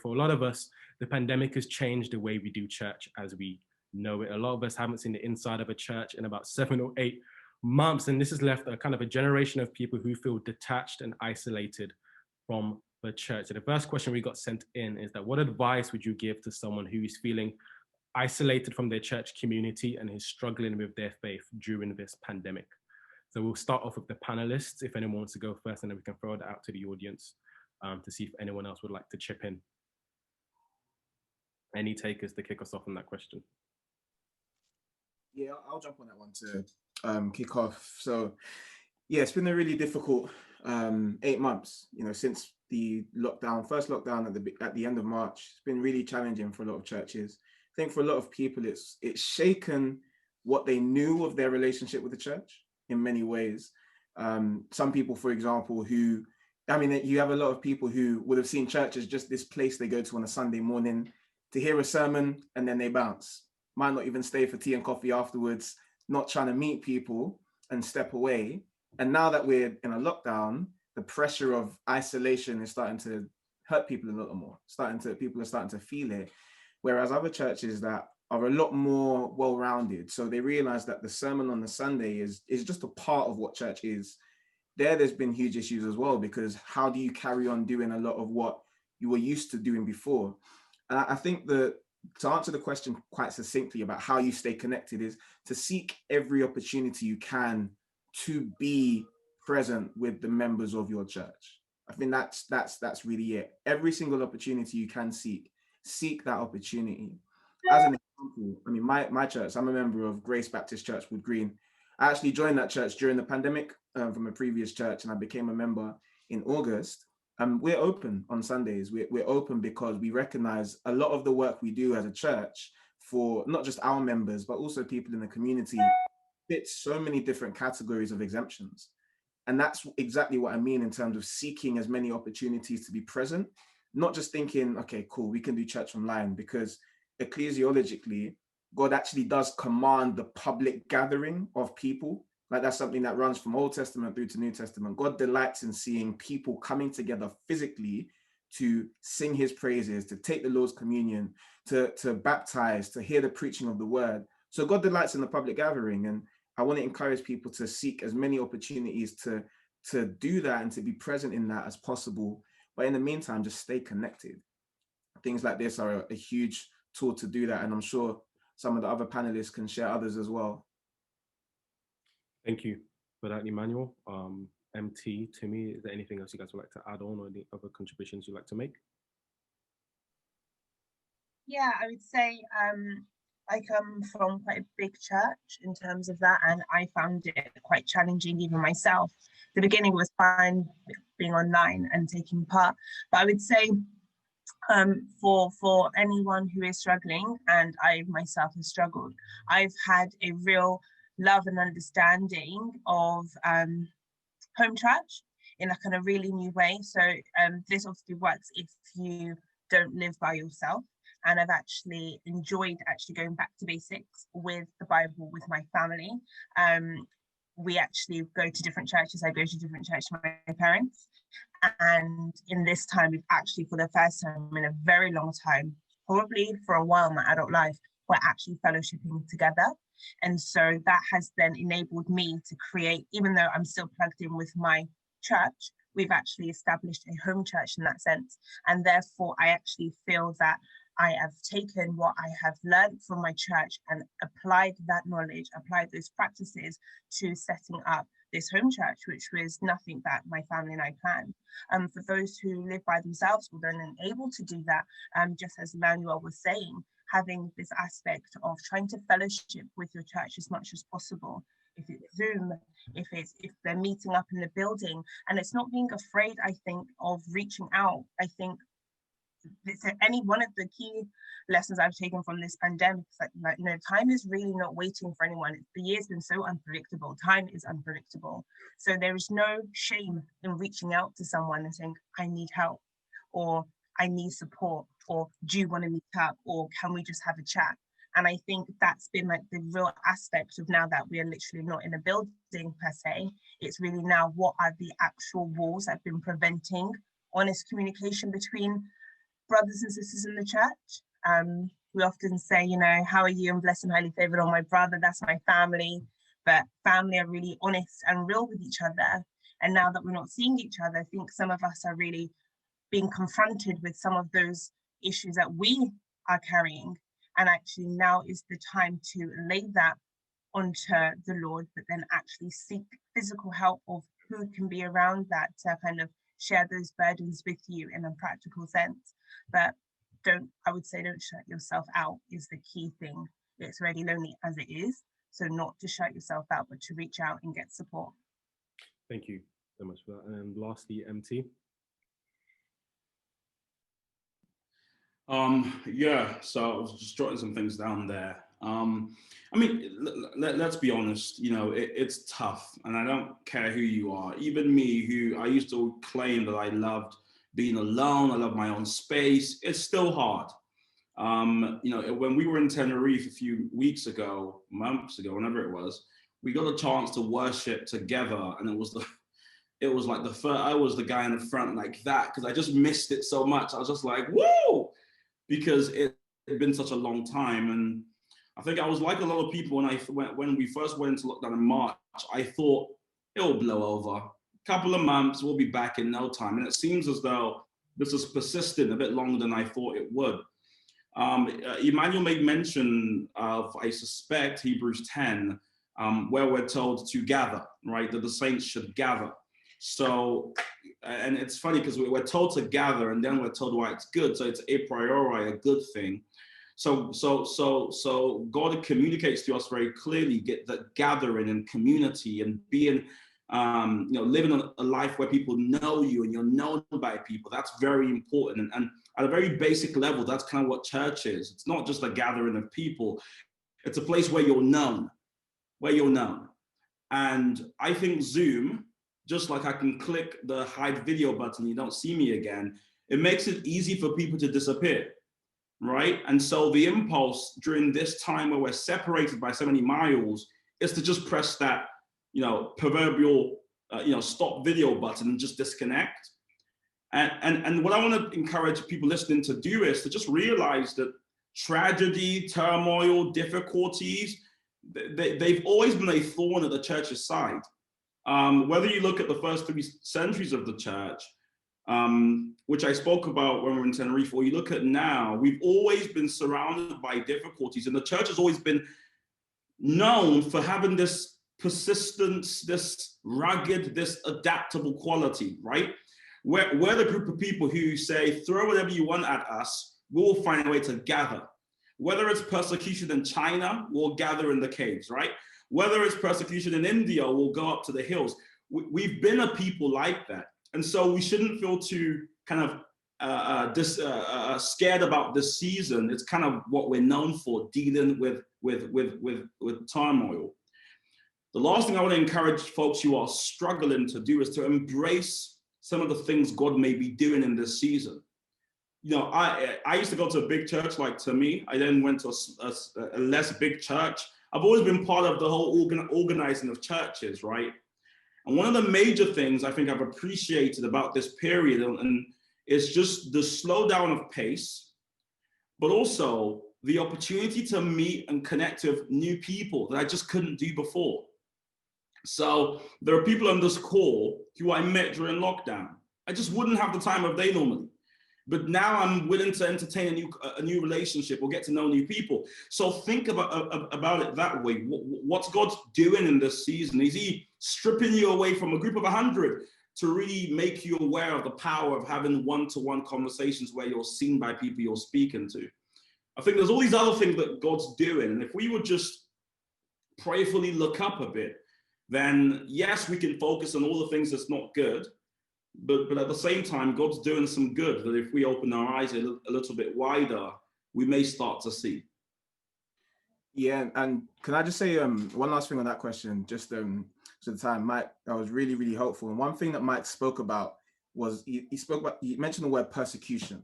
For a lot of us, the pandemic has changed the way we do church as we know it. A lot of us haven't seen the inside of a church in about 7 or 8 months, and this has left a kind of a generation of people who feel detached and isolated from the church. So the first question we got sent in is that, what advice would you give to someone who is feeling isolated from their church community and is struggling with their faith during this pandemic? So we'll start off with the panelists, if anyone wants to go first, and then we can throw that out to the audience to see if anyone else would like to chip in. Any takers to kick us off on that question? Yeah, I'll jump on that one to kick off. So yeah, it's been a really difficult 8 months, since the first lockdown at the end of March. It's been really challenging for a lot of churches. I think for a lot of people, it's shaken what they knew of their relationship with the church in many ways. Some people, for example, you have a lot of people who would have seen church as just this place they go to on a Sunday morning to hear a sermon and then they bounce. Might not even stay for tea and coffee afterwards, not trying to meet people and step away. And now that we're in a lockdown, the pressure of isolation is starting to hurt people a little more. People are starting to feel it. Whereas other churches that are a lot more well-rounded, so they realize that the sermon on the Sunday is just a part of what church is. There's been huge issues as well, because how do you carry on doing a lot of what you were used to doing before? And I think that to answer the question quite succinctly about how you stay connected is to seek every opportunity you can to be present with the members of your church. I think that's really it. Every single opportunity you can seek that opportunity. As an example, my church, I'm a member of Grace Baptist Church, Wood Green. I actually joined that church during the pandemic from a previous church, and I became a member in August. We're open on Sundays. We're open because we recognize a lot of the work we do as a church for not just our members, but also people in the community fits so many different categories of exemptions. And that's exactly what I mean in terms of seeking as many opportunities to be present, not just thinking, okay, cool, we can do church online, because ecclesiologically, God actually does command the public gathering of people. Like, that's something that runs from Old Testament through to New Testament. God delights in seeing people coming together physically to sing his praises, to take the Lord's communion, to baptize, to hear the preaching of the word. So God delights in the public gathering. And I want to encourage people to seek as many opportunities to do that and to be present in that as possible. But in the meantime, just stay connected. Things like this are a huge tool to do that. And I'm sure some of the other panelists can share others as well. Thank you for that, Emmanuel. MT, Timmy, is there anything else you guys would like to add on, or any other contributions you'd like to make? Yeah, I would say I come from quite a big church in terms of that, and I found it quite challenging even myself. The beginning was fine being online and taking part, but I would say for anyone who is struggling, and I myself have struggled, I've had a real love and understanding of home church in a kind of really new way. So this obviously works if you don't live by yourself. And I've actually enjoyed going back to basics with the Bible with my family. We actually go to different churches. I go to different churches with my parents. And in this time, we've actually, for the first time in a very long time, probably for a while in my adult life, we're actually fellowshipping together. And so that has then enabled me to create, even though I'm still plugged in with my church, we've actually established a home church in that sense. And therefore, I actually feel that I have taken what I have learned from my church and applied that knowledge, applied those practices to setting up this home church, which was nothing that my family and I planned. For those who live by themselves or they're unable to do that, just as Emmanuel was saying, having this aspect of trying to fellowship with your church as much as possible. If it's Zoom, if they're meeting up in the building, and it's not being afraid, I think, of reaching out. I think any one of the key lessons I've taken from this pandemic is that, time is really not waiting for anyone. The year's been so unpredictable. Time is unpredictable. So there is no shame in reaching out to someone and saying, I need help, or I need support, or do you want to meet up, or can we just have a chat? And I think that's been like the real aspect of now that we are literally not in a building per se. It's really now, what are the actual walls that have been preventing honest communication between brothers and sisters in the church. We often say, you know, how are you? I'm blessed and highly favored. Oh, my brother, that's my family. But family are really honest and real with each other. And now that we're not seeing each other, I think some of us are really being confronted with some of those issues that we are carrying. And actually now is the time to lay that onto the Lord, but then actually seek physical help of who can be around that to kind of share those burdens with you in a practical sense. But don't shut yourself out is the key thing. It's already lonely as it is. So not to shut yourself out, but to reach out and get support. Thank you so much for that. And lastly, MT. Yeah, so I was just jotting some things down there. I mean, let's be honest, you know, it's tough, and I don't care who you are. Even me, who I used to claim that I loved being alone, I love my own space, it's still hard. You know, when we were in Tenerife a few months ago, whenever it was, we got a chance to worship together, and it was like the first, I was the guy in the front like that, because I just missed it so much. I was just like, whoa, because it had been such a long time. And I think I was like a lot of people when we first went into lockdown in March. I thought it'll blow over. A couple of months, we'll be back in no time. And it seems as though this is persistent a bit longer than I thought it would. Emmanuel made mention of, I suspect, Hebrews 10, where we're told to gather, right? That the saints should gather. So, and it's funny because we're told to gather, and then we're told why it's good. So it's a priori a good thing. So God communicates to us very clearly, get that gathering and community and being, you know, living a life where people know you and you're known by people. That's very important. And at a very basic level, that's kind of what church is. It's not just a gathering of people. It's a place where you're known, And I think Zoom, just like I can click the hide video button, you don't see me again, it makes it easy for people to disappear, right? And so the impulse during this time where we're separated by so many miles is to just press that, you know, proverbial, you know, stop video button and just disconnect. And what I want to encourage people listening to do is to just realize that tragedy, turmoil, difficulties, they've always been a thorn at the church's side. Whether you look at the first 3 centuries of the church, which I spoke about when we were in Tenerife, or you look at now, we've always been surrounded by difficulties, and the church has always been known for having this persistence, this rugged, this adaptable quality, right? We're the group of people who say, throw whatever you want at us, we'll find a way to gather. Whether it's persecution in China, we'll gather in the caves, right? Whether it's persecution in India, we'll go up to the hills. We've been a people like that. And so we shouldn't feel too kind of scared about this season. It's kind of what we're known for, dealing with turmoil. The last thing I want to encourage folks who are struggling to do is to embrace some of the things God may be doing in this season. You know, I used to go to a big church like Tuminu. I then went to a less big church. I've always been part of the whole organizing of churches, right? And one of the major things I think I've appreciated about this period and is just the slowdown of pace, but also the opportunity to meet and connect with new people that I just couldn't do before. So there are people on this call who I met during lockdown. I just wouldn't have the time of day normally. But now I'm willing to entertain a new relationship or get to know new people. So think about it that way. What's God doing in this season? Is he stripping you away from a group of 100 to really make you aware of the power of having one-to-one conversations where you're seen by people you're speaking to? I think there's all these other things that God's doing. And if we would just prayerfully look up a bit, then yes, we can focus on all the things that's not good. But at the same time, God's doing some good that if we open our eyes a little bit wider, we may start to see. Yeah, and can I just say one last thing on that question? Just so the time, Mike, that was really, really helpful. And one thing that Mike spoke about was he mentioned the word persecution.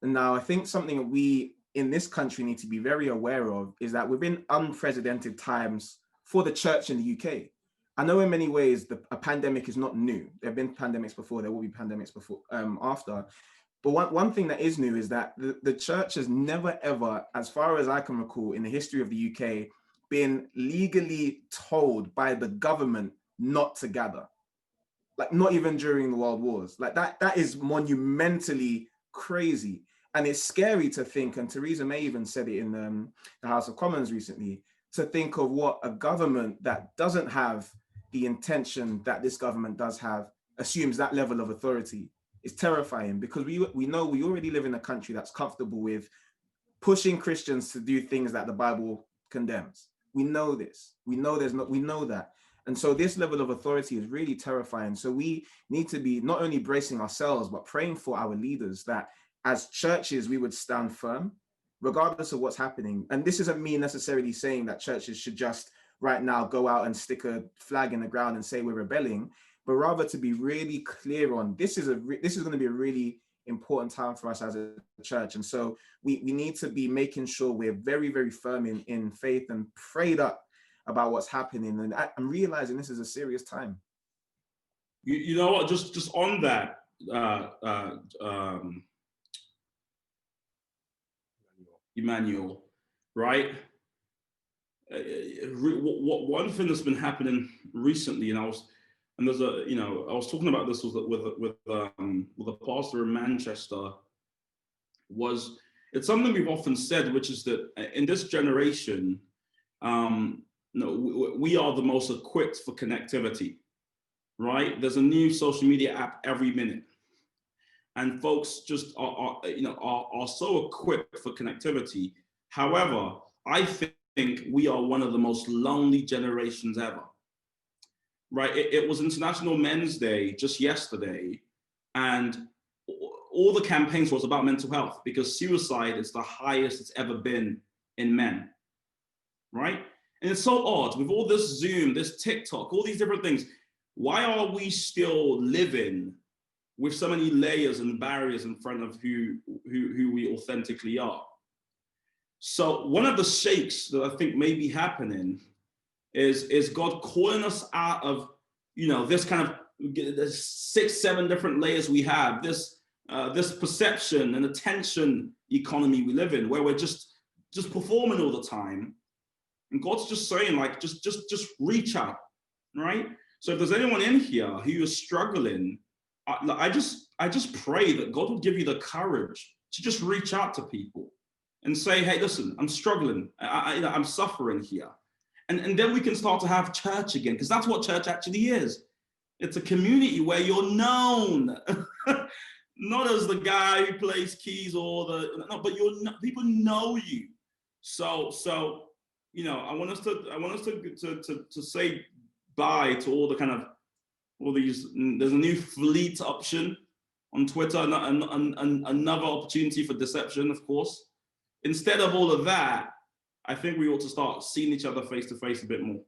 And now I think something that we in this country need to be very aware of is that within unprecedented times for the church in the UK, I know in many ways a pandemic is not new. There have been pandemics before, there will be pandemics before, after. But one thing that is new is that the church has never, ever, as far as I can recall, in the history of the UK, been legally told by the government not to gather. Like, not even during the World Wars. Like, that is monumentally crazy. And it's scary to think, and Theresa May even said it in the House of Commons recently, to think of what a government that doesn't have the intention that this government does have assumes that level of authority. Is terrifying, because we know we already live in a country that's comfortable with pushing Christians to do things that the Bible condemns. We know this. We know that. And so this level of authority is really terrifying. So we need to be not only bracing ourselves, but praying for our leaders, that as churches, we would stand firm, regardless of what's happening. And this isn't me necessarily saying that churches should just right now go out and stick a flag in the ground and say we're rebelling, but rather to be really clear on this is going to be a really important time for us as a church. And so we need to be making sure we're very, very firm in faith and prayed up about what's happening. And I'm realizing this is a serious time. You know what, just on that, Emmanuel, right? One thing that's been happening recently, I was talking about this with a pastor in Manchester, it's something we've often said, which is that in this generation, we are the most equipped for connectivity, right? There's a new social media app every minute, and folks just are so equipped for connectivity. However, I think we are one of the most lonely generations ever. Right, it was International Men's Day just yesterday, and all the campaigns was about mental health, because suicide is the highest it's ever been in men, right? And it's so odd, with all this Zoom, this TikTok, all these different things, why are we still living with so many layers and barriers in front of who we authentically are? So one of the shakes that I think may be happening is God calling us out of, this kind of 6-7 different layers we have, this perception and attention economy we live in, where we're just performing all the time. And God's just saying, like, just reach out, right? So if there's anyone in here who is struggling, I just pray that God will give you the courage to just reach out to people and say, hey, listen, I'm struggling, I'm suffering here. And then we can start to have church again, because that's what church actually is. It's a community where you're known, not as the guy who plays keys but people know you. So I want us to say bye to all these. There's a new fleet option on Twitter, another opportunity for deception, of course. Instead of all of that, I think we ought to start seeing each other face to face a bit more.